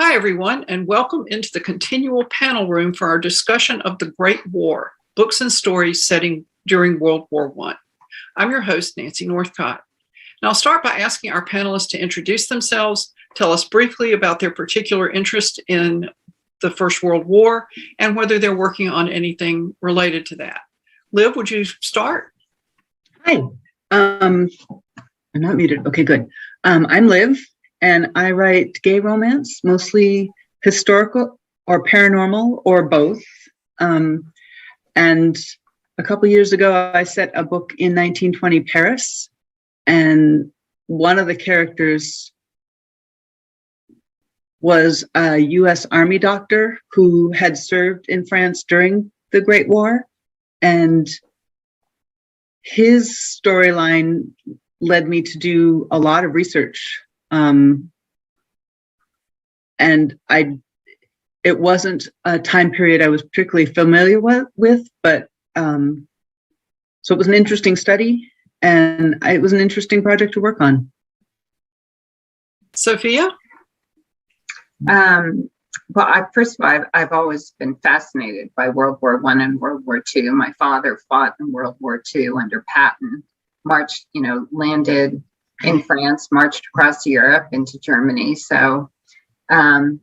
Hi, everyone, and welcome into the continual panel room for our discussion of the Great War, books and stories setting during World War I. I'm your host, Nancy Northcott. Now, I'll start by asking our panelists to introduce themselves, tell us briefly about their particular interest in the First World War, and whether they're working on anything related to that. Liv, would you start? Hi, I'm not muted. Okay, good. I'm Liv, and I write gay romance, mostly historical or paranormal or both. And a couple years ago, I set a book in 1920 Paris, and one of the characters was a U.S. Army doctor who had served in France during the Great War, and his storyline led me to do a lot of research. And it wasn't a time period I was particularly familiar with, but so it was an interesting study, and it was an interesting project to work on. Sophia? First of all, I've always been fascinated by World War I and World War II. My father fought in World War II under Patton, landed in France, marched across Europe into Germany. So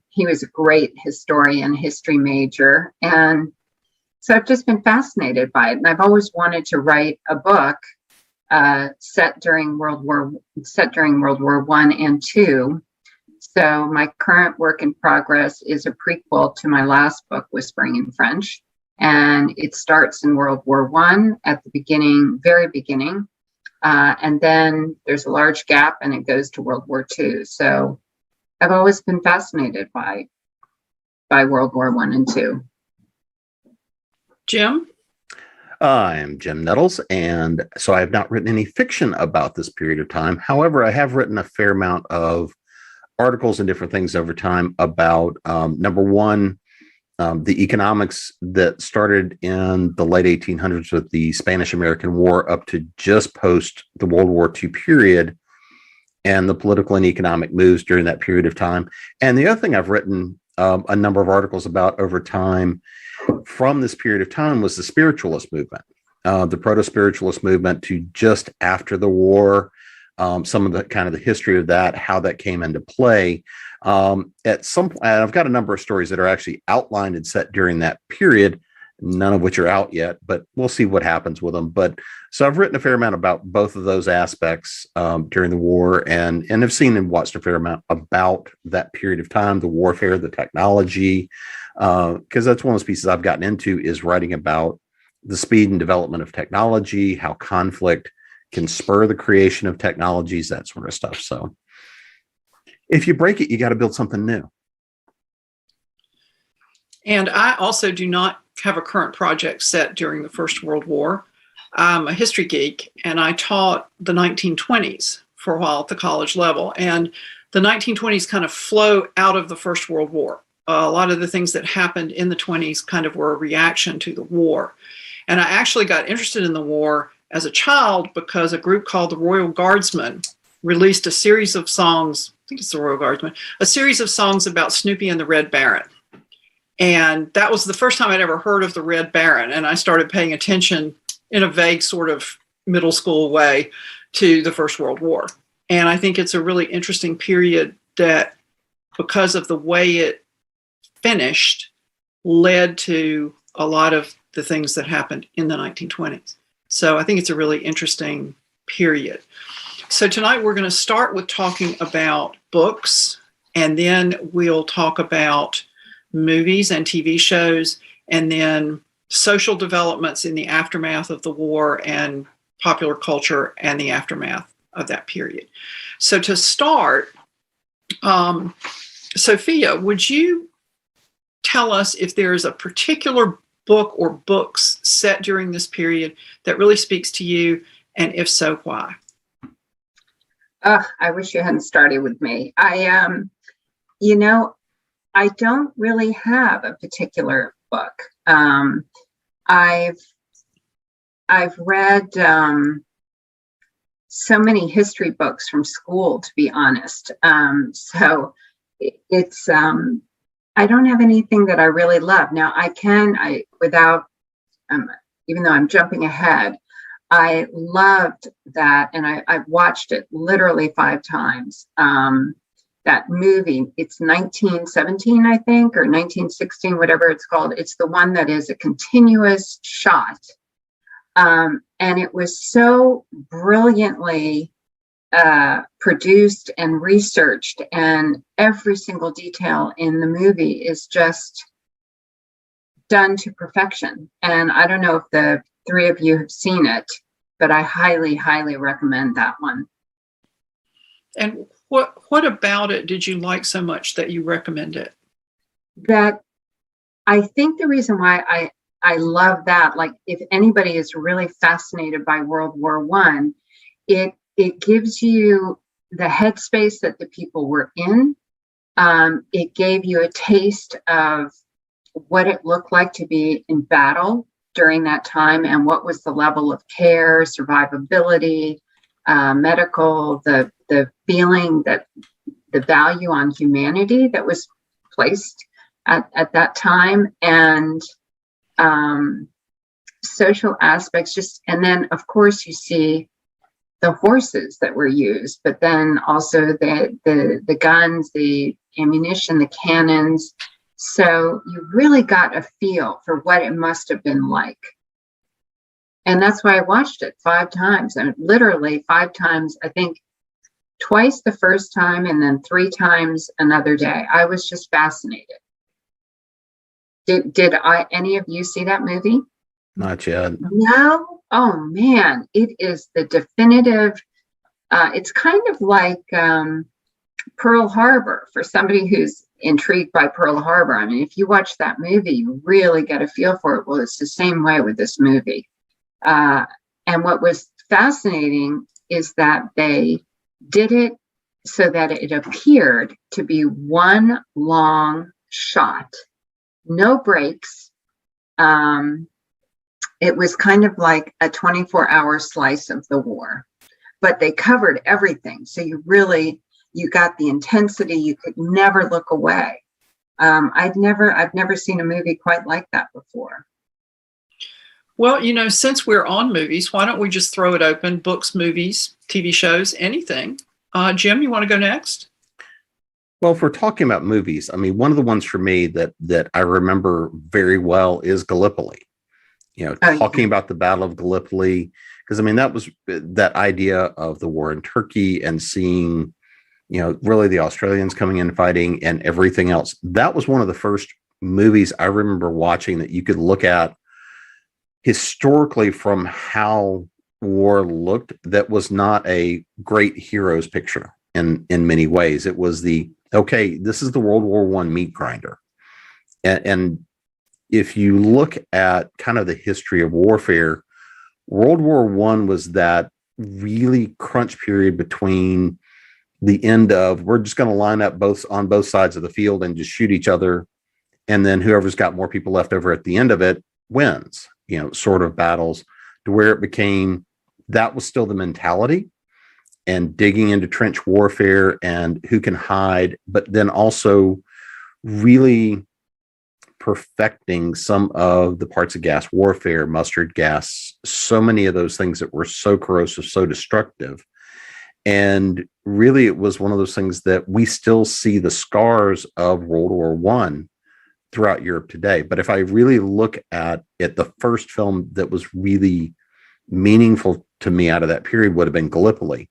he was a great historian, history major. And so I've just been fascinated by it. And I've always wanted to write a book set during World War I and II. So my current work in progress is a prequel to my last book, Whispering in French. And it starts in World War I at the beginning, very beginning. And then there's a large gap and it goes to World War II. So I've always been fascinated by World War I and II. Jim? I'm Jim Nettles, and so I have not written any fiction about this period of time. However, I have written a fair amount of articles and different things over time about, number one, the economics that started in the late 1800s with the Spanish-American War up to just post the World War II period, and the political and economic moves during that period of time. And the other thing I've written a number of articles about over time from this period of time was the spiritualist movement, the proto-spiritualist movement to just after the war. Some of the kind of the history of that, how that came into play. At some point, I've got a number of stories that are actually outlined and set during that period, none of which are out yet, but we'll see what happens with them. But so I've written a fair amount about both of those aspects during the war, and have seen and watched a fair amount about that period of time, the warfare, the technology, because that's one of those pieces I've gotten into is writing about the speed and development of technology, how conflict can spur the creation of technologies, that sort of stuff. So if you break it, you got to build something new. And I also do not have a current project set during the First World War. I'm a history geek, and I taught the 1920s for a while at the college level. And the 1920s kind of flow out of the First World War. A lot of the things that happened in the 20s kind of were a reaction to the war. And I actually got interested in the war as a child because a group called the Royal Guardsmen released a series of songs, I think it's the Royal Guardsmen, a series of songs about Snoopy and the Red Baron. And that was the first time I'd ever heard of the Red Baron. And I started paying attention in a vague sort of middle school way to the First World War. And I think it's a really interesting period that, because of the way it finished, led to a lot of the things that happened in the 1920s. So I think it's a really interesting period. So tonight we're going to start with talking about books, and then we'll talk about movies and TV shows, and then social developments in the aftermath of the war and popular culture and the aftermath of that period. So to start, Sophia, would you tell us if there is a particular book or books set during this period that really speaks to you, and if so, why? I wish you hadn't started with me. I don't really have a particular book. I've read so many history books from school, to be honest. So it's I don't have anything that I really love. Now without even though I'm jumping ahead, I loved that, and I've watched it literally 5 times. That movie, it's 1917, I think, or 1916, whatever it's called. It's the one that is a continuous shot. And it was so brilliantly produced and researched, and every single detail in the movie is just done to perfection. And I don't know if the 3 of you have seen it, but I highly, highly recommend that one. And what about it did you like so much that you recommend it? That I think the reason why I love that, like if anybody is really fascinated by World War I, it gives you the headspace that the people were in. It gave you a taste of what it looked like to be in battle during that time, and what was the level of care, survivability, medical, the feeling that the value on humanity that was placed at that time, and social aspects. And then of course you see the horses that were used, but then also the guns, the ammunition, the cannons. So you really got a feel for what it must have been like. And that's why I watched it 5 times, and literally 5 times, I think twice the first time and then 3 times another day. I was just fascinated. Did any of you see that movie? Not yet. No? Oh man, it is the definitive, it's kind of like Pearl Harbor for somebody who's intrigued by Pearl Harbor. I mean, if you watch that movie, you really get a feel for it. Well, it's the same way with this movie. And what was fascinating is that they did it so that it appeared to be one long shot, no breaks. It was kind of like a 24-hour slice of the war, but they covered everything. So you got the intensity. You could never look away. I've never seen a movie quite like that before. Well, since we're on movies, why don't we just throw it open? Books, movies, TV shows, anything. Jim, you want to go next? Well, if we're talking about movies, I mean, one of the ones for me that I remember very well is Gallipoli. Talking about the Battle of Gallipoli, because I mean, that was that idea of the war in Turkey and seeing, really the Australians coming in fighting and everything else. That was one of the first movies I remember watching that you could look at historically from how war looked. That was not a great hero's picture in many ways. It was this is the World War I meat grinder. And if you look at kind of the history of warfare, World War I was that really crunch period between the end of we're just going to line up on both sides of the field and just shoot each other. And then whoever's got more people left over at the end of it wins, sort of battles, to where it became that was still the mentality, and digging into trench warfare and who can hide, but then also really perfecting some of the parts of gas warfare, mustard gas, so many of those things that were so corrosive, so destructive. And really, it was one of those things that we still see the scars of World War I throughout Europe today. But if I really look at it, the first film that was really meaningful to me out of that period would have been Gallipoli.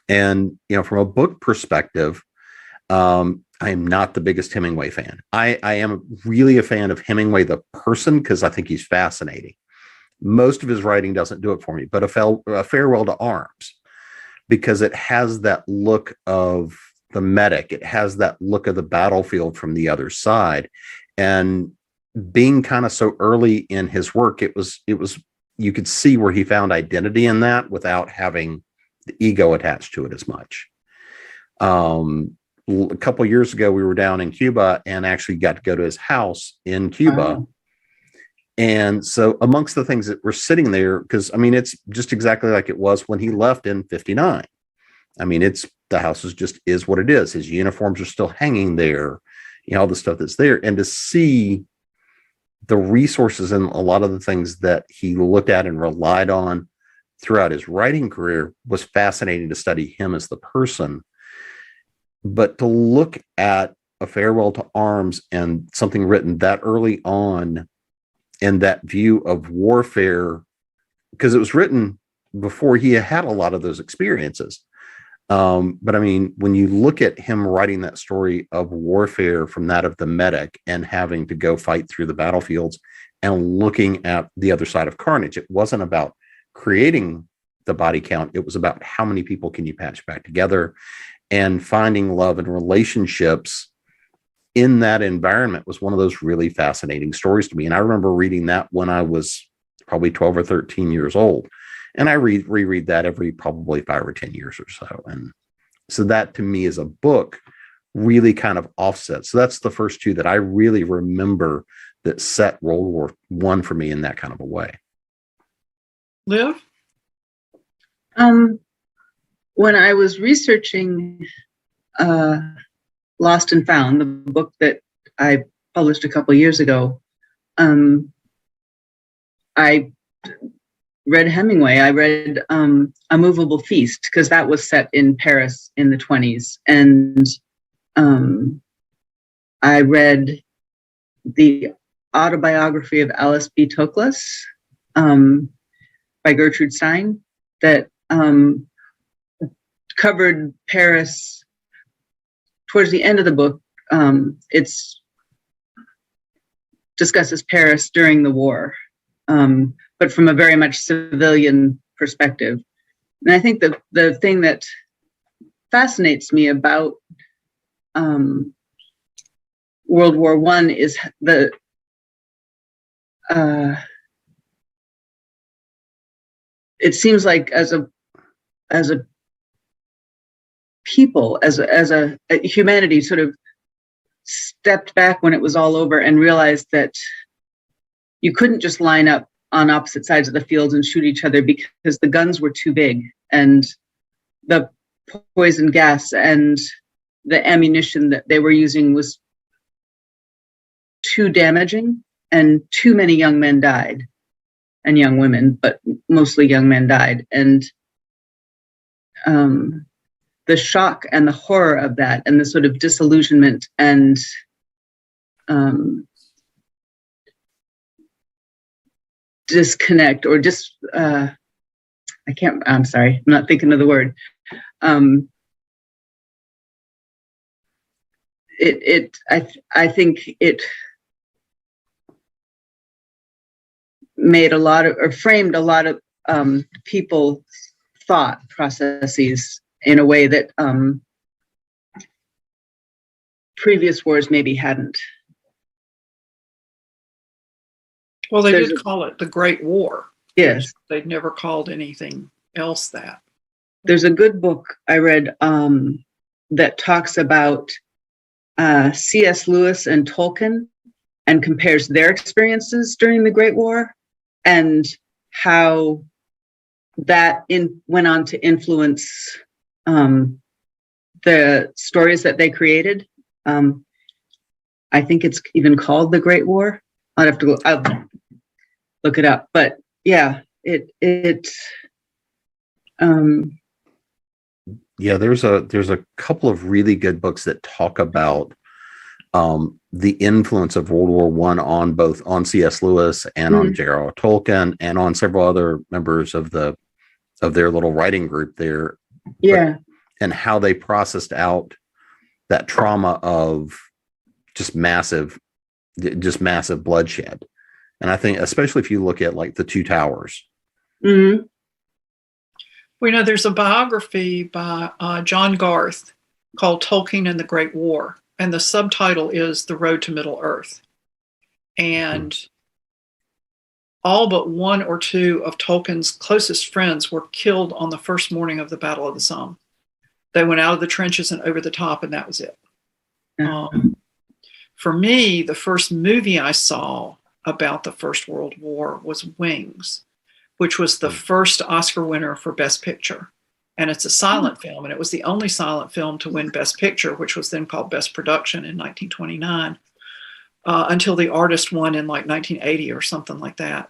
And, from a book perspective, I am not the biggest Hemingway fan. I am really a fan of Hemingway, the person, because I think he's fascinating. Most of his writing doesn't do it for me, but a Farewell to Arms, because it has that look of the medic. It has that look of the battlefield from the other side. And being kind of so early in his work, it was you could see where he found identity in that without having the ego attached to it as much. A couple of years ago, we were down in Cuba and actually got to go to his house in Cuba. Oh. And so amongst the things that were sitting there, because I mean, it's just exactly like it was when he left in 59. I mean, the house is what it is. His uniforms are still hanging there, all the stuff that's there. And to see the resources and a lot of the things that he looked at and relied on throughout his writing career was fascinating to study him as the person. But to look at A Farewell to Arms and something written that early on and that view of warfare, because it was written before he had a lot of those experiences. But I mean, when you look at him writing that story of warfare from that of the medic and having to go fight through the battlefields and looking at the other side of carnage, it wasn't about creating the body count. It was about how many people can you patch back together, and finding love and relationships in that environment was one of those really fascinating stories to me. And I remember reading that when I was probably 12 or 13 years old. And I reread that every probably 5 or 10 years or so. And so that to me as a book really kind of offsets. So that's the first two that I really remember that set World War I for me in that kind of a way. Liv? When I was researching Lost and Found, the book that I published a couple years ago, I read Hemmingway. I read A Movable Feast, because that was set in Paris in the 1920s. And I read the autobiography of Alice B. Toklas by Gertrude Stein that covered Paris towards the end of the book. It's discusses Paris during the war, but from a very much civilian perspective. And I think the thing that fascinates me about World War I is it seems like as a people, as a humanity sort of stepped back when it was all over and realized that you couldn't just line up on opposite sides of the field and shoot each other, because the guns were too big and the poison gas and the ammunition that they were using was too damaging, and too many young men died, and young women, but mostly young men died. And the shock and the horror of that, and the sort of disillusionment and disconnect or I'm sorry, I'm not thinking of the word. I think it made a lot of, or framed a lot of people's thought processes in a way that previous wars maybe hadn't. Well, they did call it the Great War. Yes. They'd never called anything else that. There's a good book I read that talks about C.S. Lewis and Tolkien and compares their experiences during the Great War and how that went on to influence the stories that they created. I think it's even called The Great War. I'll look it up. But yeah, yeah, there's a couple of really good books that talk about the influence of World War I on C.S. Lewis and on J.R.R. Tolkien and on several other members of their little writing group there. Yeah. And how they processed out that trauma of just massive bloodshed. And I think, especially if you look at like the Two Towers. Mm-hmm. Well, there's a biography by John Garth called Tolkien and the Great War. And the subtitle is The Road to Middle Earth. And all but one or two of Tolkien's closest friends were killed on the first morning of the Battle of the Somme. They went out of the trenches and over the top, and that was it. For me, the first movie I saw about the First World War was Wings, which was the first Oscar winner for Best Picture. and it's a silent film, and it was the only silent film to win Best Picture, which was then called Best Production in 1929, until The Artist won in like 1980 or something like that.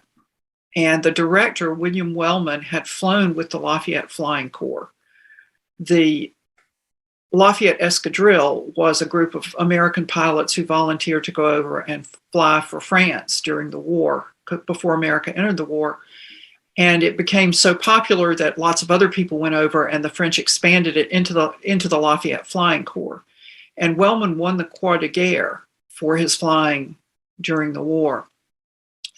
And the director, William Wellman, had flown with the Lafayette Flying Corps. The Lafayette Escadrille was a group of American pilots who volunteered to go over and fly for France during the war, before America entered the war. And it became so popular that lots of other people went over, and the French expanded it into the Lafayette Flying Corps. And Wellman won the Croix de Guerre for his flying during the war.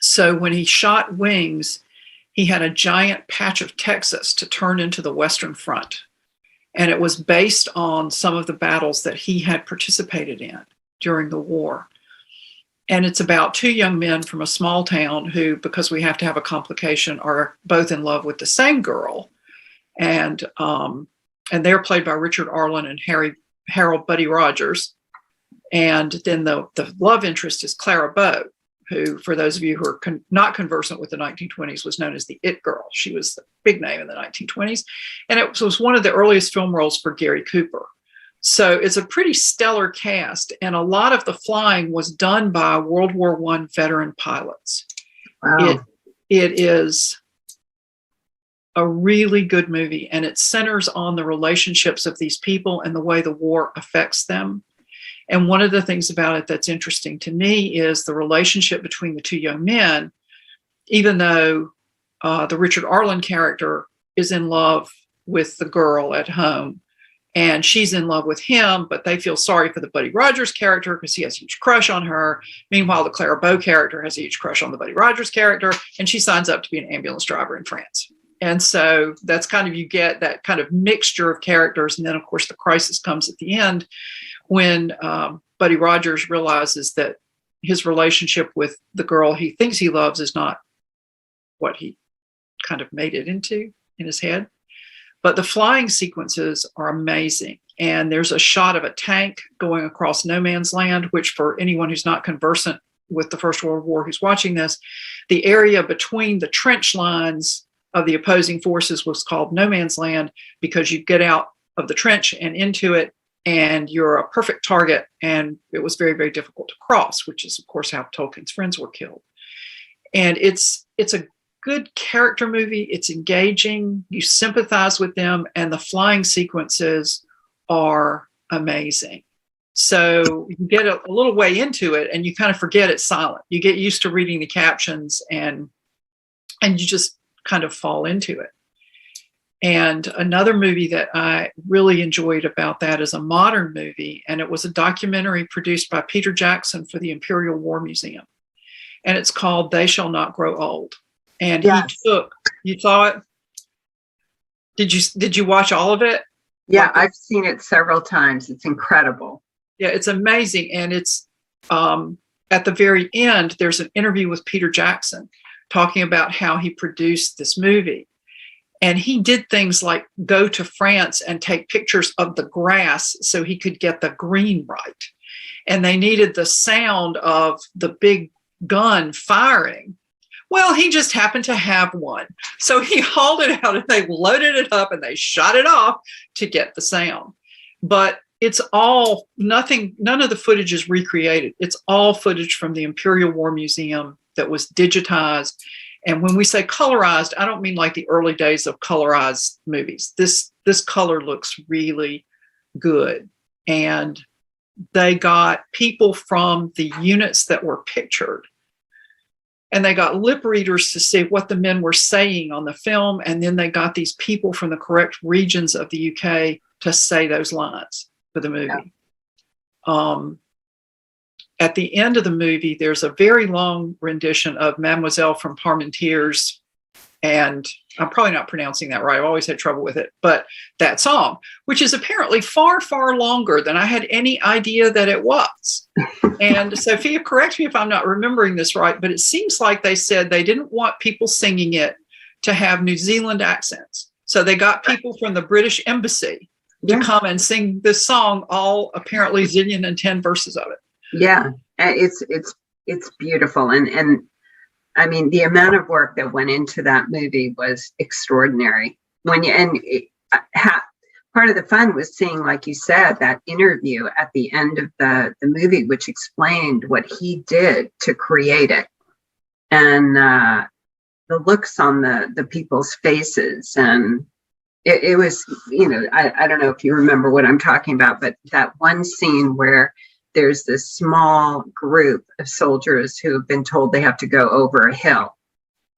So when he shot wings, he had a giant patch of Texas to turn into the Western Front. And it was based on some of the battles that he had participated in during the war. And it's about two young men from a small town who, because we have to have a complication, are both in love with the same girl. And they're played by Richard Arlen and Harold Buddy Rogers. And then the love interest is Clara Bow, who, for those of you who are not conversant with the 1920s, was known as the It Girl. She was the big name in the 1920s. And it was one of the earliest film roles for Gary Cooper. So it's a pretty stellar cast. And a lot of the flying was done by World War I veteran pilots. Wow. It is a really good movie. And it centers on the relationships of these people and the way the war affects them. And one of the things about it that's interesting to me is the relationship between the two young men, even though the Richard Arlen character is in love with the girl at home and she's in love with him, but they feel sorry for the Buddy Rogers character because he has a huge crush on her. Meanwhile, the Clara Bow character has a huge crush on the Buddy Rogers character, and she signs up to be an ambulance driver in France. And so that's kind of, you get that kind of mixture of characters. And then, of course, the crisis comes at the end when Buddy Rogers realizes that his relationship with the girl he thinks he loves is not what he kind of made it into in his head. But the flying sequences are amazing. And there's a shot of a tank going across no man's land, which for anyone who's not conversant with the First World War who's watching this, the area between the trench lines of the opposing forces was called no man's land because you get out of the trench and into it and you're a perfect target. And it was very, very difficult to cross, which is, of course, how Tolkien's friends were killed. And it's a good character movie. It's engaging. You sympathize with them, and the flying sequences are amazing. So you get a little way into it and you kind of forget it's silent. You get used to reading the captions and you just kind of fall into it. And another movie that I really enjoyed about that is a modern movie, and it was a documentary produced by Peter Jackson for the Imperial War Museum. And it's called They Shall Not Grow Old. And Yes. you saw it? Did you watch all of it? Yeah, I've seen it several times. It's incredible. Yeah, it's amazing. And it's at the very end, there's an interview with Peter Jackson talking about how he produced this movie. And he did things like go to France and take pictures of the grass so he could get the green right. And they needed the sound of the big gun firing. Well, he just happened to have one. So he hauled it out and they loaded it up and they shot it off to get the sound. But it's all none of the footage is recreated. It's all footage from the Imperial War Museum that was digitized. And when we say colorized, I don't mean like the early days of colorized movies. This color looks really good. And they got people from the units that were pictured. And they got lip readers to see what the men were saying on the film. And then they got these people from the correct regions of the UK to say those lines for the movie. Yeah. At the end of the movie, there's a very long rendition of Mademoiselle from Parmentiers. And I'm probably not pronouncing that right. I've always had trouble with it. But that song, which is apparently far, far longer than I had any idea that it was. And Sophia, correct me if I'm not remembering this right, but it seems like they said they didn't want people singing it to have New Zealand accents. So they got people from the British Embassy to come and sing this song, all apparently zillion and 10 verses of it. Yeah, it's beautiful. And I mean, the amount of work that went into that movie was extraordinary. part of the fun was seeing, like you said, that interview at the end of the movie, which explained what he did to create it, and the looks on the people's faces. And it was, I don't know if you remember what I'm talking about, but that one scene where there's this small group of soldiers who have been told they have to go over a hill,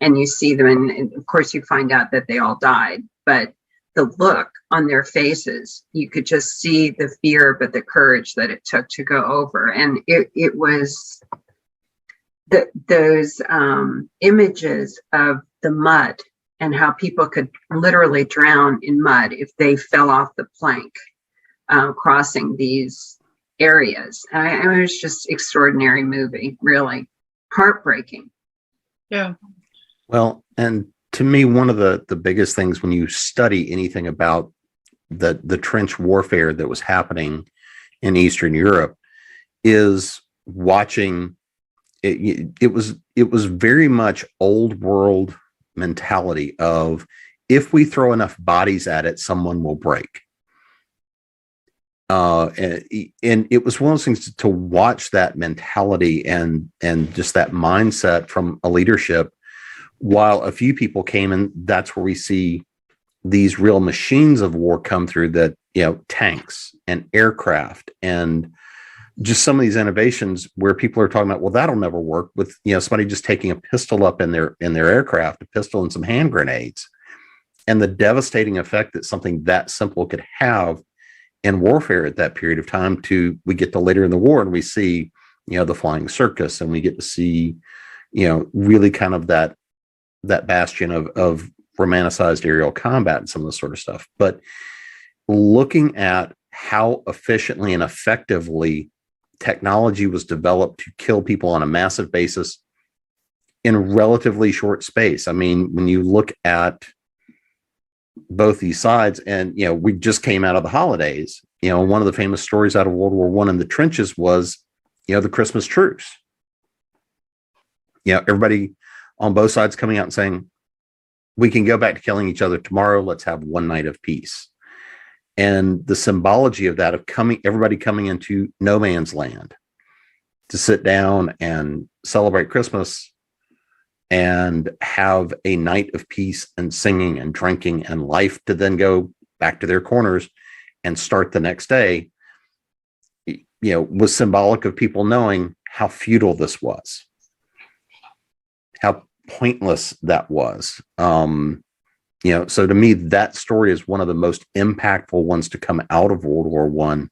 and you see them, and of course you find out that they all died, but the look on their faces, you could just see the fear, but the courage that it took to go over. And it was those images of the mud and how people could literally drown in mud if they fell off the plank crossing these areas. And it was just extraordinary movie, really heartbreaking. Yeah. Well, and to me, one of the biggest things when you study anything about the trench warfare that was happening in Eastern Europe is watching it. It was very much old world mentality of, if we throw enough bodies at it, someone will break. And it was one of those things to watch that mentality and just that mindset from a leadership, while a few people came, and that's where we see these real machines of war come through, that, tanks and aircraft and just some of these innovations where people are talking about, well, that'll never work with, somebody just taking a pistol up in their aircraft, a pistol and some hand grenades, and the devastating effect that something that simple could have in warfare at that period of time. We get to later in the war and we see, the flying circus, and we get to see, really kind of that bastion of romanticized aerial combat and some of this sort of stuff. But looking at how efficiently and effectively technology was developed to kill people on a massive basis in a relatively short space. I mean, when you look at both these sides, and, we just came out of the holidays, one of the famous stories out of World War I in the trenches was, the Christmas truce. Everybody on both sides coming out and saying, we can go back to killing each other tomorrow. Let's have one night of peace. And the symbology of that, of everybody coming into no man's land to sit down and celebrate Christmas and have a night of peace and singing and drinking and life, to then go back to their corners and start the next day, was symbolic of people knowing how futile this was, how pointless that was. So to me, that story is one of the most impactful ones to come out of World War I,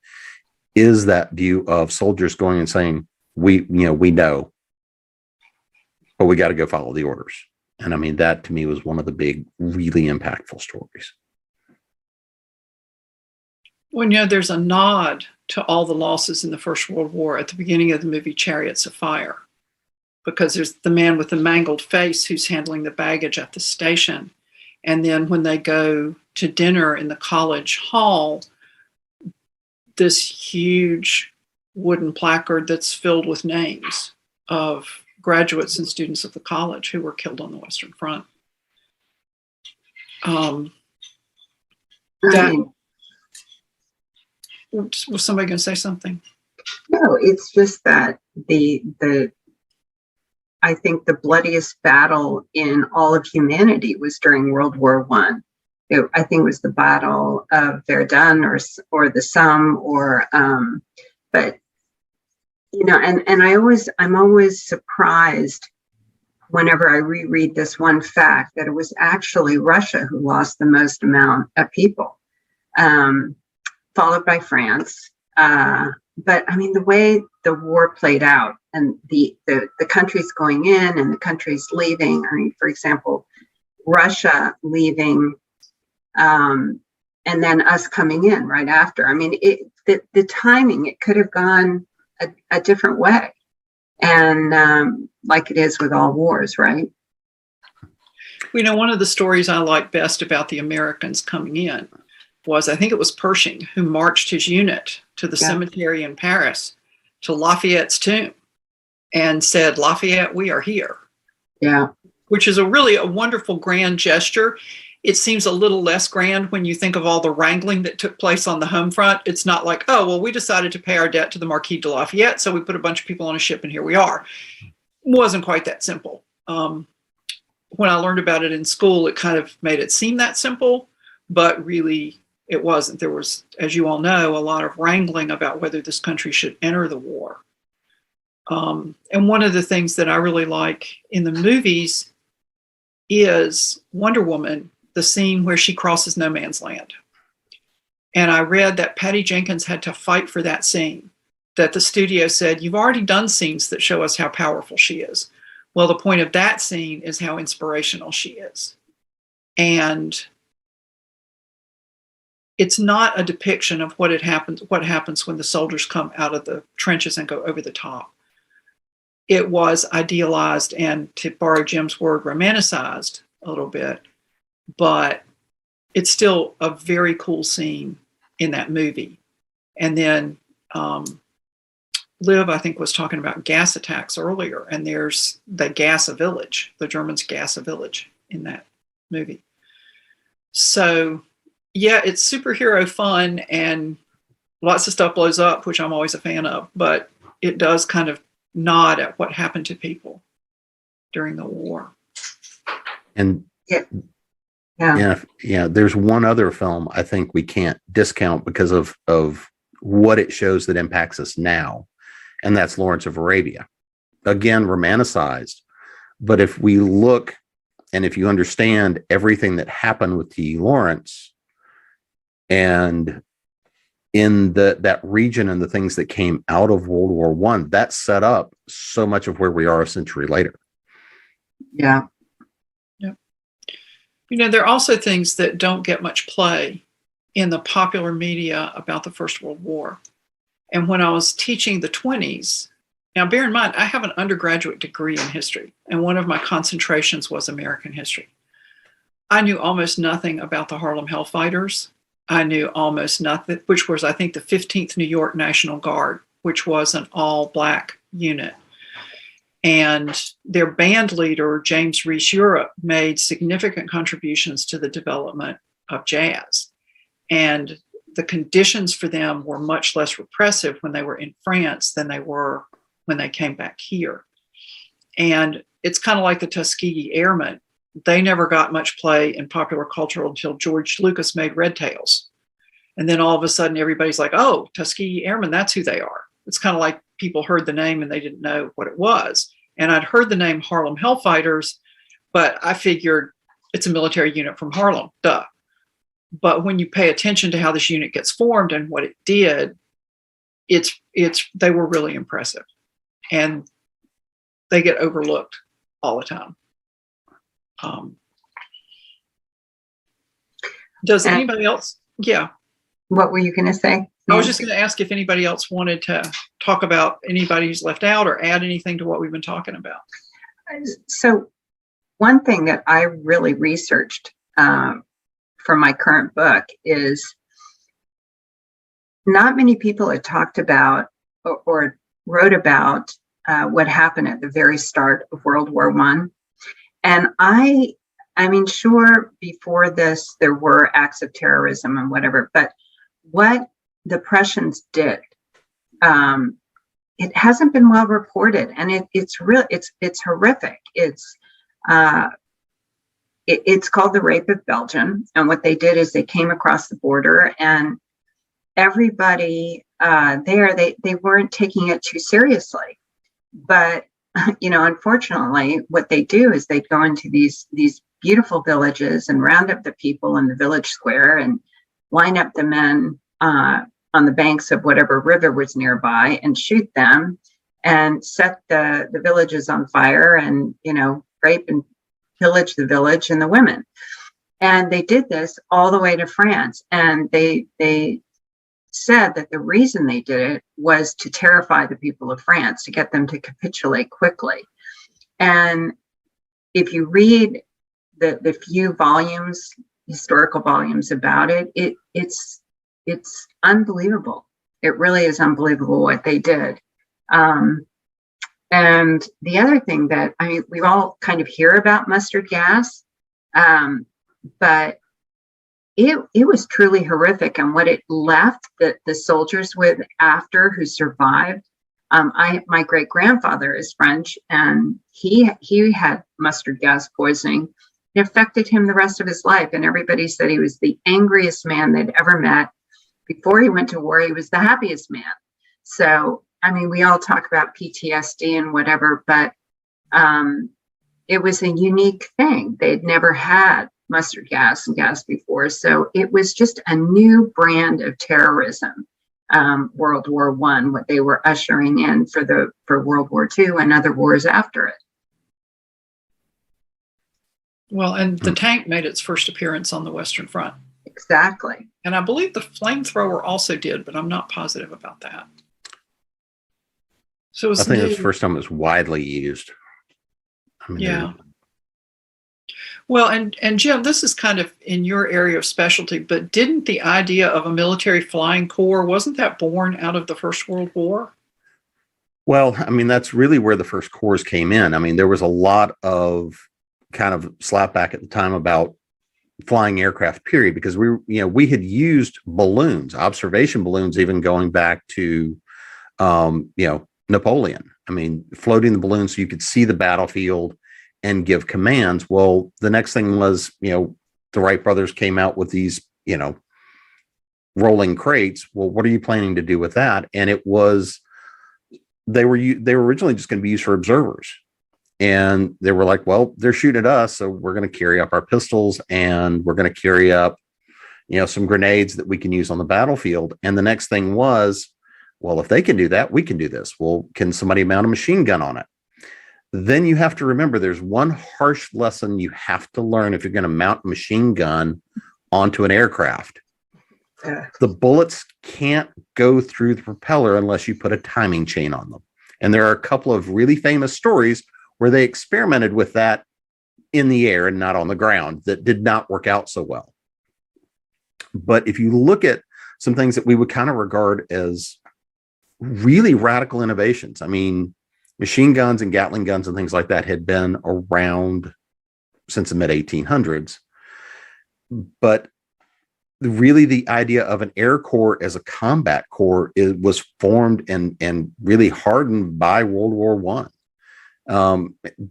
is that view of soldiers going and saying, we know, but we got to go follow the orders. And I mean, that to me was one of the big, really impactful stories. Well, there's a nod to all the losses in the First World War at the beginning of the movie Chariots of Fire, because there's the man with the mangled face who's handling the baggage at the station. And then when they go to dinner in the college hall, this huge wooden placard that's filled with names of graduates and students of the college who were killed on the Western Front. Was somebody going to say something? No, it's just that I think the bloodiest battle in all of humanity was during World War I. I think it was the Battle of Verdun or the Somme, but I'm always surprised whenever I reread this one fact that it was actually Russia who lost the most amount of people, followed by France. But I mean, the way the war played out, and the countries going in and the countries leaving. I mean, for example, Russia leaving, and then us coming in right after. I mean, the timing, it could have gone a different way, and like it is with all wars, right? One of the stories I like best about the Americans coming in was, I think it was Pershing who marched his unit to the cemetery in Paris, to Lafayette's tomb, and said, "Lafayette, we are here." Yeah. Which is a wonderful, grand gesture. it seems a little less grand when you think of all the wrangling that took place on the home front. It's not like, oh, well, we decided to pay our debt to the Marquis de Lafayette, so we put a bunch of people on a ship and here we are. It wasn't quite that simple. When I learned about it in school, it kind of made it seem that simple, but really it wasn't. There was, as you all know, a lot of wrangling about whether this country should enter the war. And one of the things that I really like in the movies is Wonder Woman, the scene where she crosses no man's land. And I read that Patty Jenkins had to fight for that scene, that the studio said, you've already done scenes that show us how powerful she is. Well, the point of that scene is how inspirational she is. And it's not a depiction of what happens when the soldiers come out of the trenches and go over the top. It was idealized and, to borrow Jim's word, romanticized a little bit, but it's still a very cool scene in that movie. And then Liv, I think, was talking about gas attacks earlier, and they gas a village. The Germans gas a village in that movie. So, yeah, it's superhero fun, and lots of stuff blows up, which I'm always a fan of, but it does kind of nod at what happened to people during the war. And yeah, there's one other film I think we can't discount because of what it shows that impacts us now, and that's Lawrence of Arabia. Again, romanticized, but if we look and if you understand everything that happened with T. Lawrence and in that region and the things that came out of World War I, that set up so much of where we are a century later. Yeah. Yeah. You know, there are also things that don't get much play in the popular media about the First World War. And when I was teaching the 20s, now bear in mind, I have an undergraduate degree in history, and one of my concentrations was American history. I knew almost nothing about the Harlem Hellfighters. I knew almost nothing, which was, I think, the 15th New York National Guard, which was an all-Black unit. And their band leader, James Reese Europe, made significant contributions to the development of jazz. And the conditions for them were much less repressive when they were in France than they were when they came back here. And it's kind of like the Tuskegee Airmen. They never got much play in popular culture until George Lucas made Red Tails. And then all of a sudden, everybody's like, oh, Tuskegee Airmen, that's who they are. It's kind of like people heard the name and they didn't know what it was. And I'd heard the name Harlem Hellfighters, but I figured it's a military unit from Harlem, duh. But when you pay attention to how this unit gets formed and what it did, they were really impressive. And they get overlooked all the time. Does anybody else? Yeah. What were you going to say? I was just going to ask if anybody else wanted to talk about anybody who's left out or add anything to what we've been talking about. So one thing that I really researched for my current book is not many people had talked about or wrote about what happened at the very start of World War I. And I mean, sure, before this, there were acts of terrorism and whatever, but what the Prussians did, it hasn't been well reported, and it's horrific. It's called the Rape of Belgium, and what they did is they came across the border, and everybody there, they weren't taking it too seriously, but unfortunately, what they do is they go into these beautiful villages and round up the people in the village square and line up the men on the banks of whatever river was nearby and shoot them and set the villages on fire and, rape and pillage the village and the women. And they did this all the way to France. And they said that the reason they did it was to terrify the people of France, to get them to capitulate quickly. And if you read the few volumes, historical volumes about it, it's unbelievable. It really is unbelievable what they did. And the other thing that, we all kind of hear about mustard gas. But it was truly horrific, and what it left the soldiers with after who survived. My great grandfather is French, and he had mustard gas poisoning. It affected him the rest of his life, and everybody said he was the angriest man they'd ever met. Before he went to war, he was the happiest man. So, I mean, we all talk about PTSD and whatever, but it was a unique thing. They'd never had mustard gas and gas before. So it was just a new brand of terrorism, World War I, what they were ushering in for World War II and other wars after it. Well, and the tank made its first appearance on the Western Front. Exactly. And I believe the flamethrower also did, but I'm not positive about that. So I think it was the first time it was widely used. I mean, yeah. Well, and Jim, this is kind of in your area of specialty, but didn't the idea of a military flying corps, wasn't that born out of the First World War? Well, I mean, that's really where the first corps came in. I mean, there was a lot of kind of slapback at the time about flying aircraft, period, because we had used balloons, observation balloons, even going back to, Napoleon. I mean, floating the balloon so you could see the battlefield and give commands. Well, the next thing was, the Wright brothers came out with these, rolling crates. Well, what are you planning to do with that? And it was, they were originally just going to be used for observers. And they were like, well, they're shooting at us, so we're going to carry up our pistols and we're going to carry up, some grenades that we can use on the battlefield. And the next thing was, well, if they can do that, we can do this. Well, can somebody mount a machine gun on it? Then you have to remember there's one harsh lesson you have to learn if you're going to mount a machine gun onto an aircraft. The bullets can't go through the propeller unless you put a timing chain on them. And there are a couple of really famous stories where they experimented with that in the air and not on the ground that did not work out so well. But if you look at some things that we would kind of regard as really radical innovations, I mean, machine guns and Gatling guns and things like that had been around since the mid 1800s. But really the idea of an air corps as a combat corps was formed and really hardened by World War I.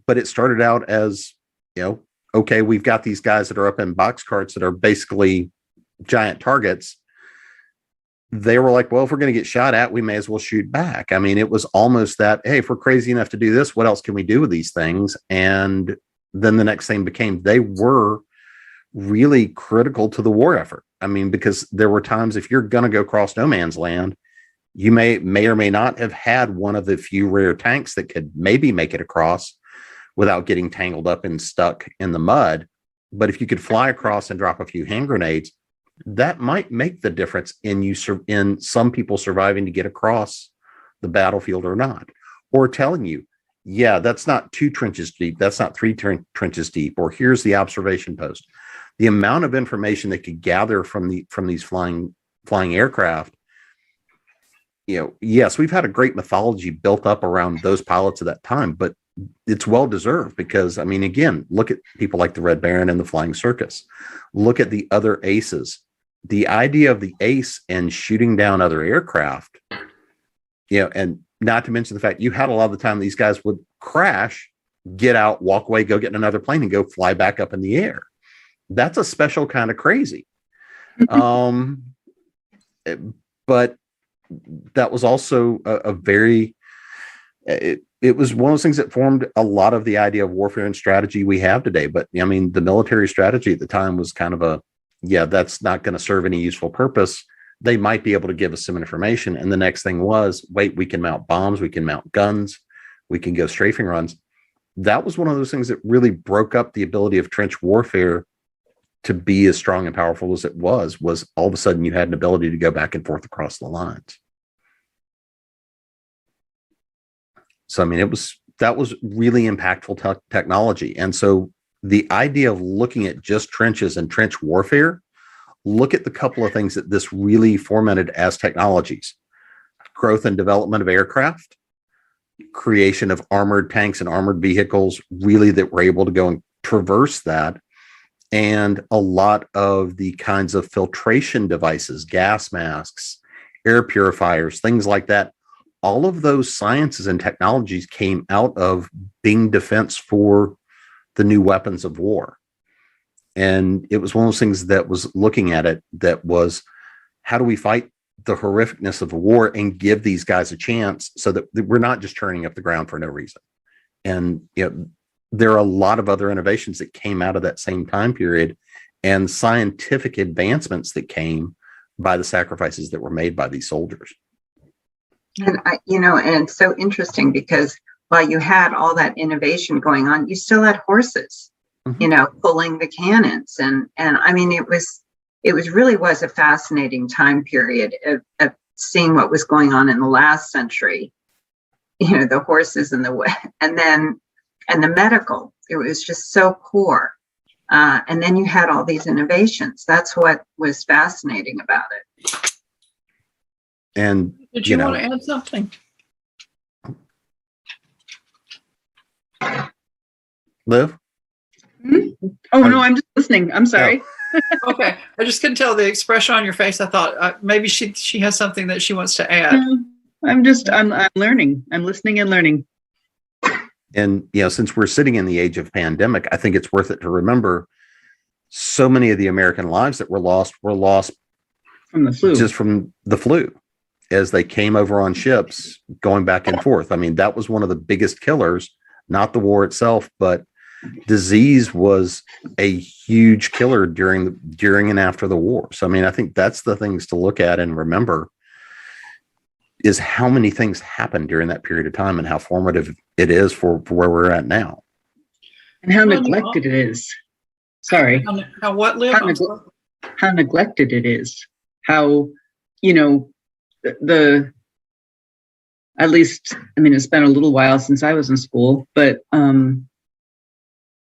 But it started out as, okay, we've got these guys that are up in box carts that are basically giant targets. They were like, well, if we're going to get shot at, we may as well shoot back. I mean, it was almost that, hey, if we're crazy enough to do this, what else can we do with these things? And then the next thing became, they were really critical to the war effort. I mean, because there were times if you're going to go cross no man's land, you may or may not have had one of the few rare tanks that could maybe make it across without getting tangled up and stuck in the mud. But if you could fly across and drop a few hand grenades, that might make the difference in some people surviving to get across the battlefield or not, or telling you, yeah, that's not 2 trenches deep. That's not 3 trenches deep, or here's the observation post. The amount of information they could gather from these flying aircraft, yes, we've had a great mythology built up around those pilots of that time, but it's well deserved because, I mean, again, look at people like the Red Baron and the Flying Circus. Look at the other aces. The idea of the ace and shooting down other aircraft, and not to mention the fact you had a lot of the time these guys would crash, get out, walk away, go get in another plane and go fly back up in the air. That's a special kind of crazy. But that was also a very, it was one of those things that formed a lot of the idea of warfare and strategy we have today. But I mean, the military strategy at the time was kind of that's not going to serve any useful purpose. They might be able to give us some information. And the next thing was, wait, we can mount bombs, we can mount guns, we can go strafing runs. That was one of those things that really broke up the ability of trench warfare to be as strong and powerful as it was all of a sudden you had an ability to go back and forth across the lines. So, I mean, that was really impactful technology. And so the idea of looking at just trenches and trench warfare, look at the couple of things that this really fomented as technologies: growth and development of aircraft, creation of armored tanks and armored vehicles, really that were able to go and traverse that, and a lot of the kinds of filtration devices, gas masks, air purifiers, things like that. All of those sciences and technologies came out of being defense for the new weapons of war. And it was one of those things that was looking at it, that was, how do we fight the horrificness of a war and give these guys a chance so that we're not just turning up the ground for no reason. And there are a lot of other innovations that came out of that same time period, and scientific advancements that came by the sacrifices that were made by these soldiers. And and it's so interesting because while you had all that innovation going on, you still had horses, pulling the cannons. And I mean, it really was a fascinating time period of seeing what was going on in the last century, the horses and the medical. It was just so poor. And then you had all these innovations. That's what was fascinating about it. And did you want to add something? Liv? Oh, no, I'm just listening. I'm sorry. Okay. I just couldn't tell the expression on your face. I thought maybe she has something that she wants to add. I'm learning. I'm listening and learning. And, since we're sitting in the age of pandemic, I think it's worth it to remember so many of the American lives that were lost from the flu. Just from the flu, as they came over on ships going back and forth. I mean, that was one of the biggest killers, not the war itself, but disease was a huge killer during and after the war. So, I mean, I think that's the things to look at and remember, is how many things happened during that period of time and how formative it is for where we're at now. And how neglected it is. Sorry. How what, Liv? How neglected it is. How, at least, I mean, it's been a little while since I was in school, but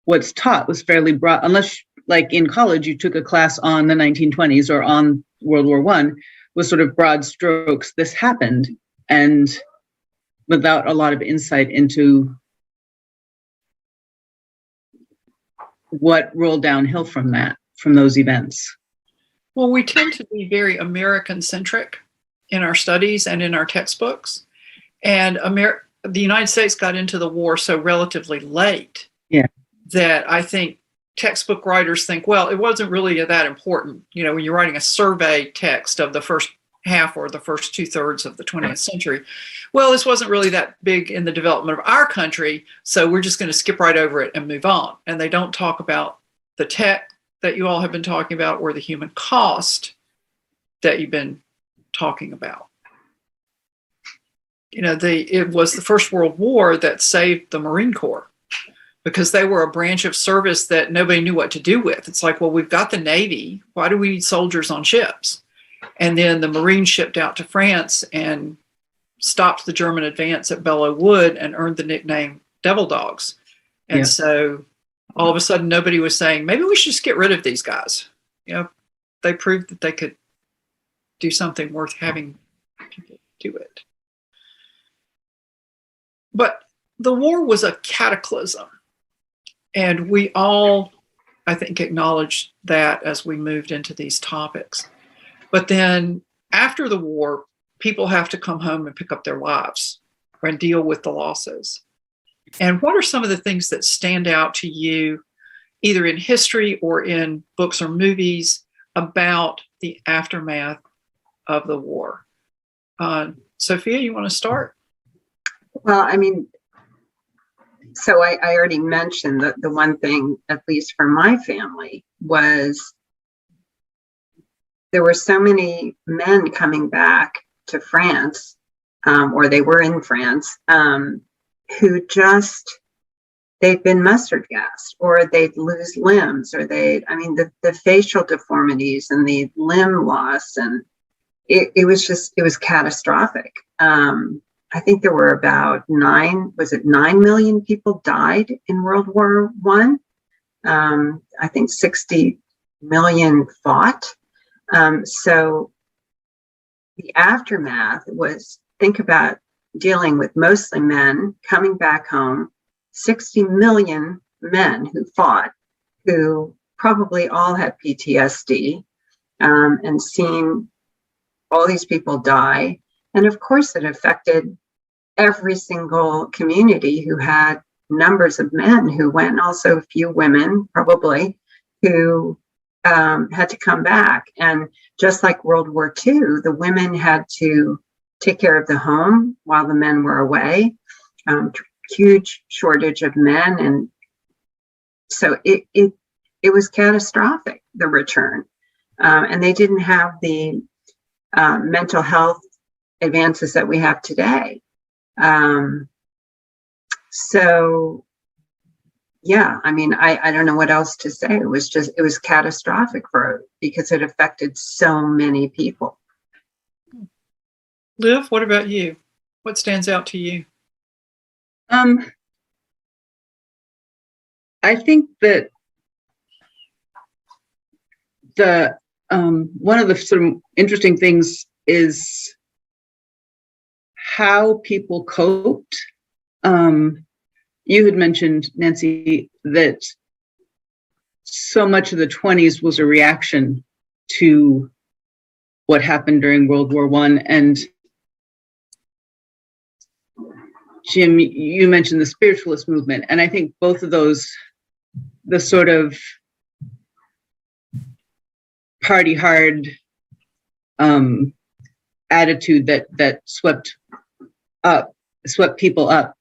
what's taught was fairly broad, unless like in college, you took a class on the 1920s or on World War I, was sort of broad strokes. This happened, and without a lot of insight into what rolled downhill from those events. Well, we tend to be very American-centric in our studies and in our textbooks. And the United States got into the war so relatively late that I think textbook writers think, well, it wasn't really that important. When you're writing a survey text of the first half or the first 2/3 of the 20th century, well, this wasn't really that big in the development of our country, so we're just going to skip right over it and move on. And they don't talk about the tech that you all have been talking about or the human cost that you've been talking about. It was the First World War that saved the Marine Corps, because they were a branch of service that nobody knew what to do with. It's like, well, we've got the Navy. Why do we need soldiers on ships? And then the Marines shipped out to France and stopped the German advance at Belleau Wood and earned the nickname Devil Dogs. And so all of a sudden, nobody was saying, maybe we should just get rid of these guys. They proved that they could do something worth having people do it. But the war was a cataclysm. And we all, I think, acknowledged that as we moved into these topics. But then after the war, people have to come home and pick up their lives and deal with the losses. And what are some of the things that stand out to you, either in history or in books or movies, about the aftermath of the war? Sophia, you want to start? Well, I mean, so I already mentioned that the one thing, at least for my family, was there were so many men coming back to France, or they were in France, who they'd been mustard gassed, or they'd lose limbs, or the facial deformities and the limb loss, and it was catastrophic. I think there were about 9 million people died in World War I. I think 60 million fought. So the aftermath was, think about dealing with mostly men coming back home, 60 million men who fought, who probably all had PTSD, and seen all these people die. And of course, it affected every single community who had numbers of men who went, and also a few women, probably, who had to come back. And just like World War II, the women had to take care of the home while the men were away. Huge shortage of men, and so it was catastrophic, the return. And they didn't have the mental health advances that we have today. So yeah, I mean, I don't know what else to say. It was catastrophic because it affected so many people. Liv, what about you? What stands out to you? I think that the one of the sort of interesting things is how people coped. You had mentioned, Nancy, that so much of the 20s was a reaction to what happened during World War I. And Jim, you mentioned the spiritualist movement. And I think both of those, the sort of party hard attitude that swept people up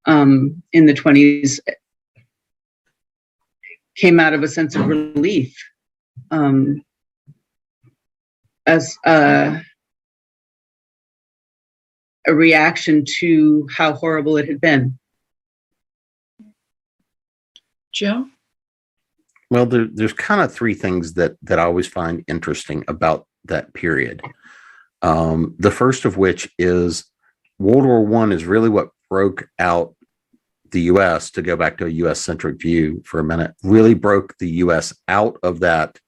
in the 20s, came out of a sense of relief as a reaction to how horrible it had been. Jim? Well, there's kind of three things that I always find interesting about that period. The first of which is World War I is really what broke out the U.S., to go back to a U.S.-centric view for a minute, really broke the U.S. out of that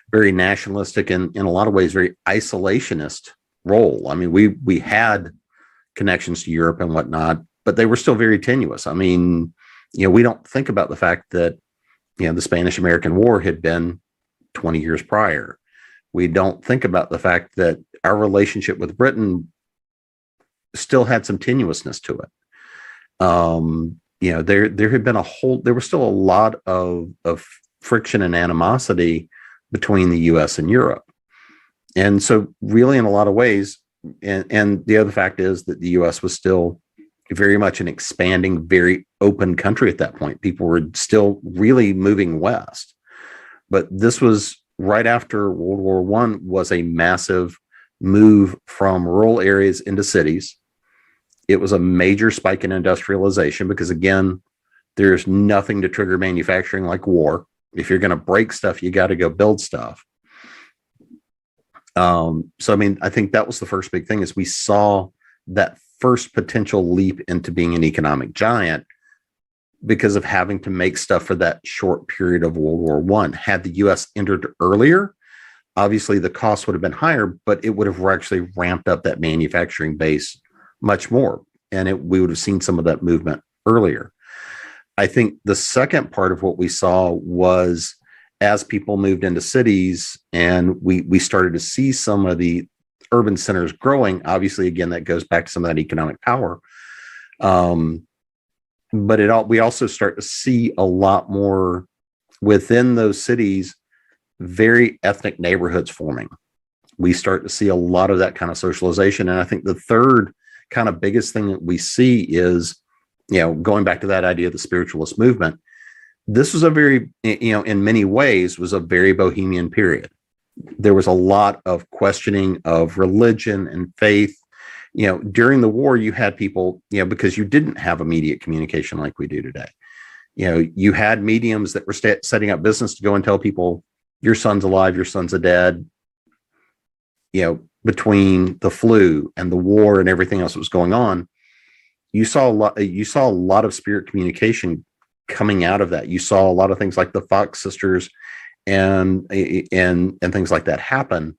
very nationalistic and in a lot of ways very isolationist role. I mean, we had connections to Europe and whatnot, but they were still very tenuous. I mean, we don't think about the fact that, the Spanish-American War had been 20 years prior. We don't think about the fact that our relationship with Britain still had some tenuousness to it. There had been there was still a lot of friction and animosity between the U.S. and Europe. And so really in a lot of ways, and the other fact is that the U.S. was still very much an expanding, very open country at that point. People were still really moving west. But this was right after World War I was a massive move from rural areas into cities. It was a major spike in industrialization because, again, there's nothing to trigger manufacturing like war. If you're going to break stuff, you got to go build stuff. So, I mean, I think that was the first big thing is we saw that first potential leap into being an economic giant because of having to make stuff for that short period of World War I. Had the U.S. entered earlier, obviously the cost would have been higher, but it would have actually ramped up that manufacturing base much more. And we would have seen some of that movement earlier. I think the second part of what we saw was as people moved into cities and we started to see some of the urban centers growing, obviously, again, that goes back to some of that economic power. But we also start to see a lot more within those cities, very ethnic neighborhoods forming. We start to see a lot of that kind of socialization. And I think the third kind of biggest thing that we see is, going back to that idea of the spiritualist movement, this was a very, in many ways was a very bohemian period. There was a lot of questioning of religion and faith. During the war, you had people, because you didn't have immediate communication like we do today. You had mediums that were setting up business to go and tell people, your son's alive, your son's dead. Between the flu and the war and everything else that was going on, you saw a lot of spirit communication coming out of that. You saw a lot of things like the Fox sisters and things like that happen.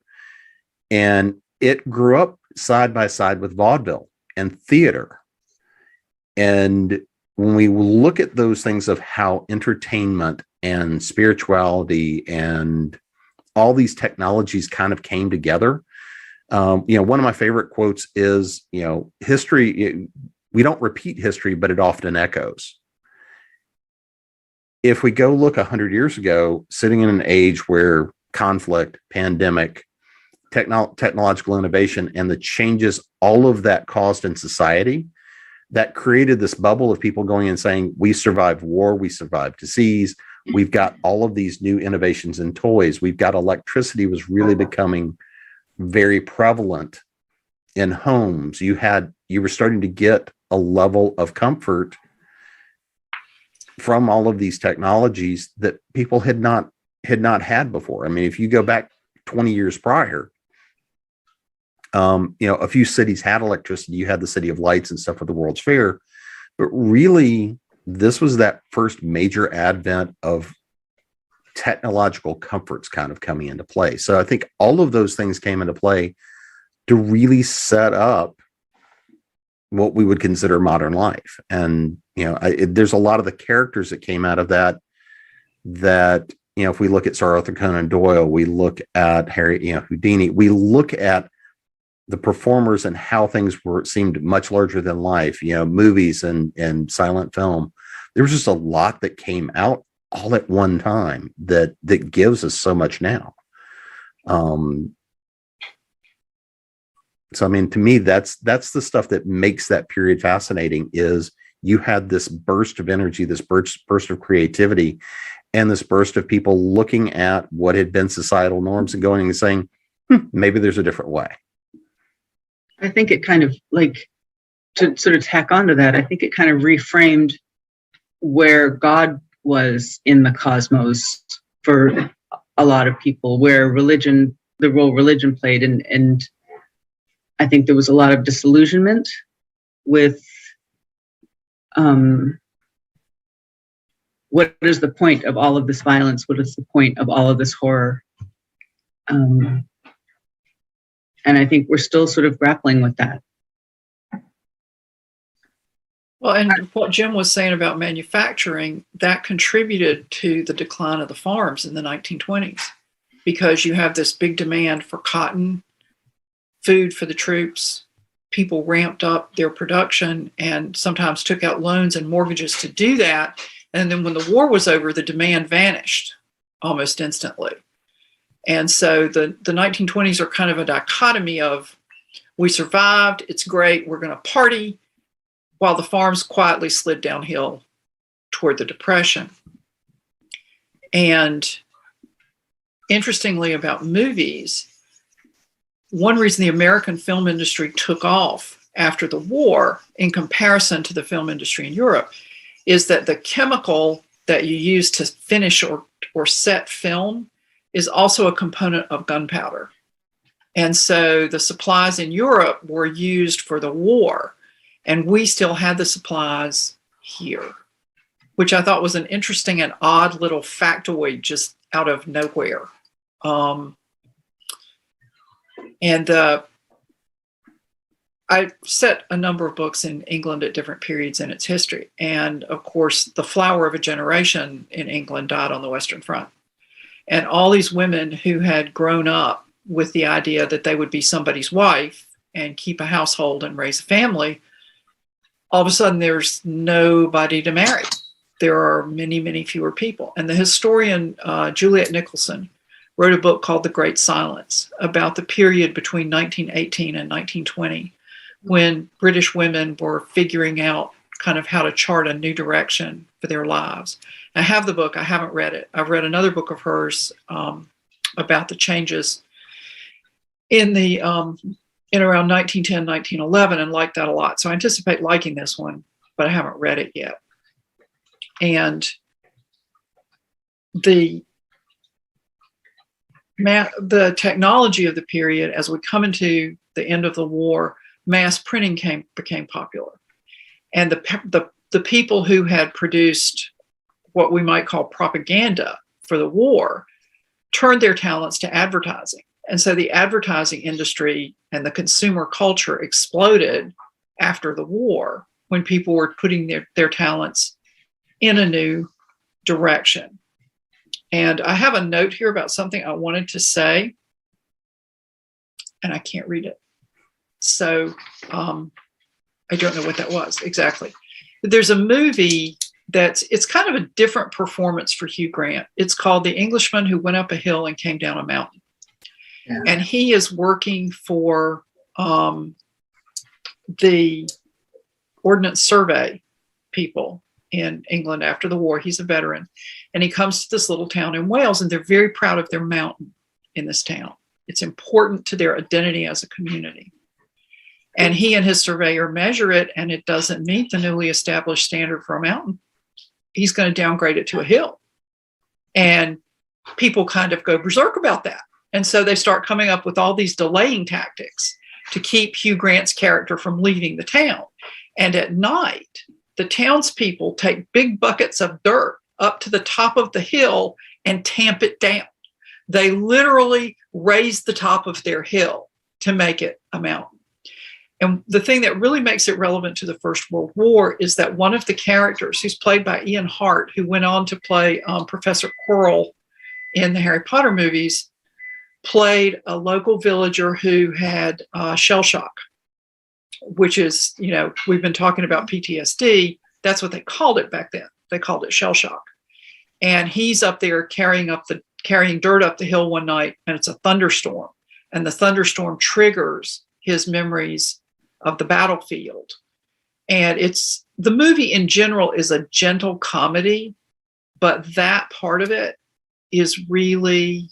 And it grew up side by side with vaudeville and theater. And when we look at those things of how entertainment and spirituality and all these technologies kind of came together, one of my favorite quotes is, history, we don't repeat history, but it often echoes. If we go look 100 years ago, sitting in an age where conflict, pandemic, technological innovation, and the changes all of that caused in society, that created this bubble of people going and saying, we survived war, we survived disease, we've got all of these new innovations in toys, we've got electricity was really becoming very prevalent in homes. You were starting to get a level of comfort from all of these technologies that people had not had before. I mean, if you go back 20 years prior, a few cities had electricity. You had the City of Lights and stuff with the World's Fair, but really this was that first major advent of technological comforts kind of coming into play. So I think all of those things came into play to really set up what we would consider modern life. And, there's a lot of the characters that came out of that, if we look at Sir Arthur Conan Doyle, we look at Harry, Houdini, we look at the performers and how things seemed much larger than life, movies and silent film. There was just a lot that came out all at one time that gives us so much now. So, I mean, to me, that's the stuff that makes that period fascinating, is you had this burst of energy, this burst of creativity, and this burst of people looking at what had been societal norms and going and saying, maybe there's a different way. I think it kind of, like, to sort of tack onto that, I think it kind of reframed where God was in the cosmos for a lot of people, where the role religion played. And I think there was a lot of disillusionment with what is the point of all of this violence? What is the point of all of this horror? And I think we're still sort of grappling with that. Well, and what Jim was saying about manufacturing, that contributed to the decline of the farms in the 1920s, because you have this big demand for cotton, food for the troops. People ramped up their production and sometimes took out loans and mortgages to do that. And then when the war was over, the demand vanished almost instantly. And so the 1920s are kind of a dichotomy of, we survived, it's great, we're going to party, while the farms quietly slid downhill toward the Depression. And interestingly about movies, one reason the American film industry took off after the war in comparison to the film industry in Europe is that the chemical that you use to finish or set film is also a component of gunpowder. And so the supplies in Europe were used for the war, and we still had the supplies here, which I thought was an interesting and odd little factoid just out of nowhere. I set a number of books in England at different periods in its history. And of course, the flower of a generation in England died on the Western Front. And all these women who had grown up with the idea that they would be somebody's wife and keep a household and raise a family, all of a sudden there's nobody to marry. There are many, many fewer people. And the historian Juliet Nicholson wrote a book called The Great Silence about the period between 1918 and 1920, when British women were figuring out kind of how to chart a new direction for their lives. I have the book. I haven't read it. I've read another book of hers about the changes in around 1910, 1911, and liked that a lot. So I anticipate liking this one, but I haven't read it yet. And the technology of the period, as we come into the end of the war, mass printing became popular. And the people who had produced what we might call propaganda for the war turned their talents to advertising. And so the advertising industry and the consumer culture exploded after the war. when people were putting their talents in a new direction. And I have a note here about something I wanted to say, and I can't read it. So I don't know what that was exactly. But there's a movie it's kind of a different performance for Hugh Grant. It's called The Englishman Who Went Up a Hill and Came Down a Mountain. Yeah. And he is working for the Ordnance Survey people in England after the war. He's a veteran. And he comes to this little town in Wales, and they're very proud of their mountain in this town. It's important to their identity as a community. And he and his surveyor measure it, and it doesn't meet the newly established standard for a mountain. He's going to downgrade it to a hill. And people kind of go berserk about that. And so they start coming up with all these delaying tactics to keep Hugh Grant's character from leaving the town. And at night, the townspeople take big buckets of dirt up to the top of the hill and tamp it down. They literally raise the top of their hill to make it a mountain. And the thing that really makes it relevant to the First World War is that one of the characters, who's played by Ian Hart, who went on to play Professor Quirrell in the Harry Potter movies, played a local villager who had shell shock, which is, we've been talking about PTSD. That's what they called it back then. They called it shell shock. And he's up there carrying dirt up the hill one night, and it's a thunderstorm. And the thunderstorm triggers his memories of the battlefield. And the movie in general is a gentle comedy, but that part of it is really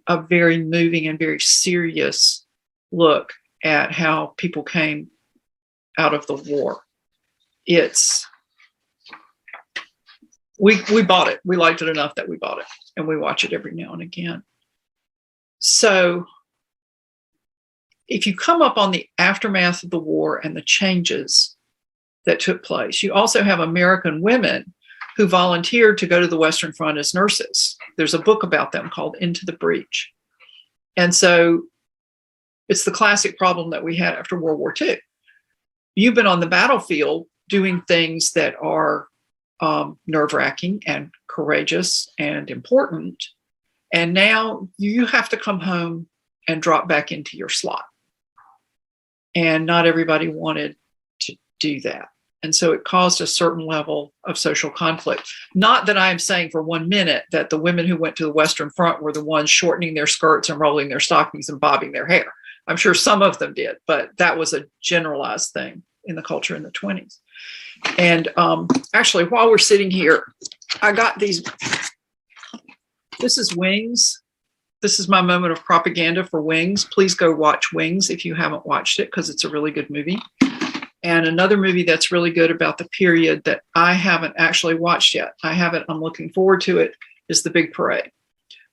a very moving and very serious look at how people came out of the war. We bought it. We liked it enough that we bought it, and we watch it every now and again. So if you come up on the aftermath of the war and the changes that took place, you also have American women who volunteered to go to the Western Front as nurses. There's a book about them called Into the Breach. And so it's the classic problem that we had after World War II. You've been on the battlefield doing things that are nerve-wracking and courageous and important. And now you have to come home and drop back into your slot. And not everybody wanted to do that. And so it caused a certain level of social conflict. Not that I'm saying for 1 minute that the women who went to the Western Front were the ones shortening their skirts and rolling their stockings and bobbing their hair. I'm sure some of them did, but that was a generalized thing in the culture in the 1920s. And actually, while we're sitting here, I got these. This is Wings. This is my moment of propaganda for Wings. Please go watch Wings if you haven't watched it, because it's a really good movie. And another movie that's really good about the period that I haven't actually watched yet, I'm looking forward to it, is The Big Parade.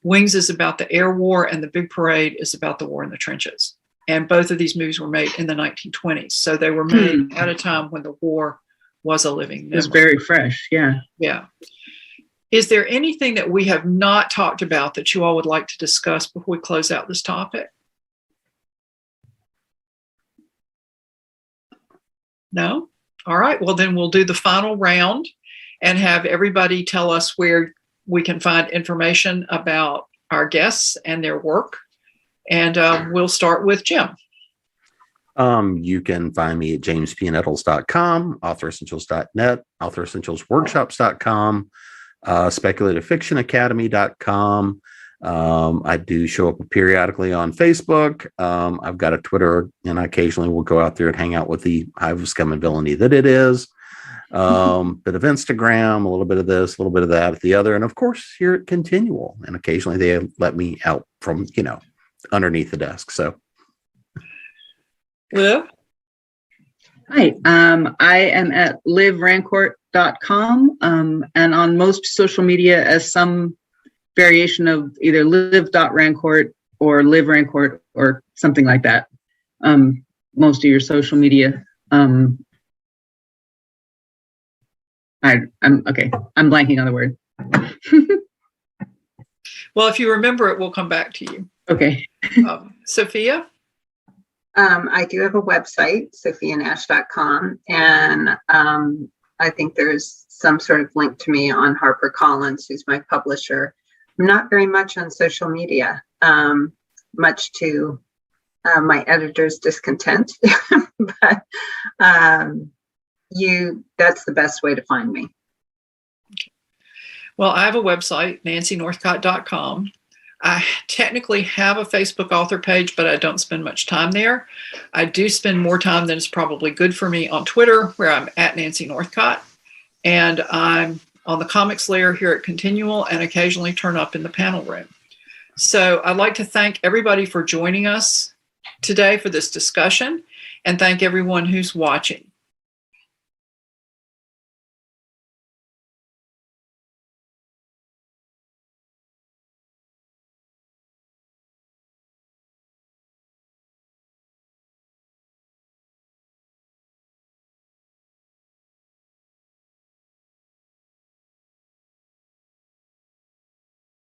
Wings is about the air war, and The Big Parade is about the war in the trenches. And both of these movies were made in the 1920s. So they were made at a time when the war was a living memory. It was very fresh, yeah. Yeah. Is there anything that we have not talked about that you all would like to discuss before we close out this topic? No? All right. Well, then we'll do the final round and have everybody tell us where we can find information about our guests and their work. And we'll start with Jim. You can find me at jamespnettles.com, authoressentials.net, authoressentialsworkshops.com, speculativefictionacademy.com. I do show up periodically on Facebook. I've got a Twitter, and I occasionally will go out there and hang out with the hive of scum and villainy that it is. Bit of Instagram, a little bit of this, a little bit of that, the other, and of course here at ConTinual. And occasionally they let me out from, underneath the desk. So, Liv? Hi, I am at livrancourt.com and on most social media as some variation of either liv.rancourt or Liv Rancourt or something like that. Most of your social media. I'm okay. I'm blanking on the word. Well, if you remember it, we'll come back to you. Okay. Sophia? I do have a website, sophianash.com, and I think there's some sort of link to me on HarperCollins, who's my publisher. I'm not very much on social media, much to my editor's discontent, but that's the best way to find me. Well, I have a website, nancynorthcott.com. I technically have a Facebook author page, but I don't spend much time there. I do spend more time than is probably good for me on Twitter, where I'm at Nancy Northcott. And I'm on the comics layer here at ConTinual and occasionally turn up in the panel room. So I'd like to thank everybody for joining us today for this discussion, and thank everyone who's watching.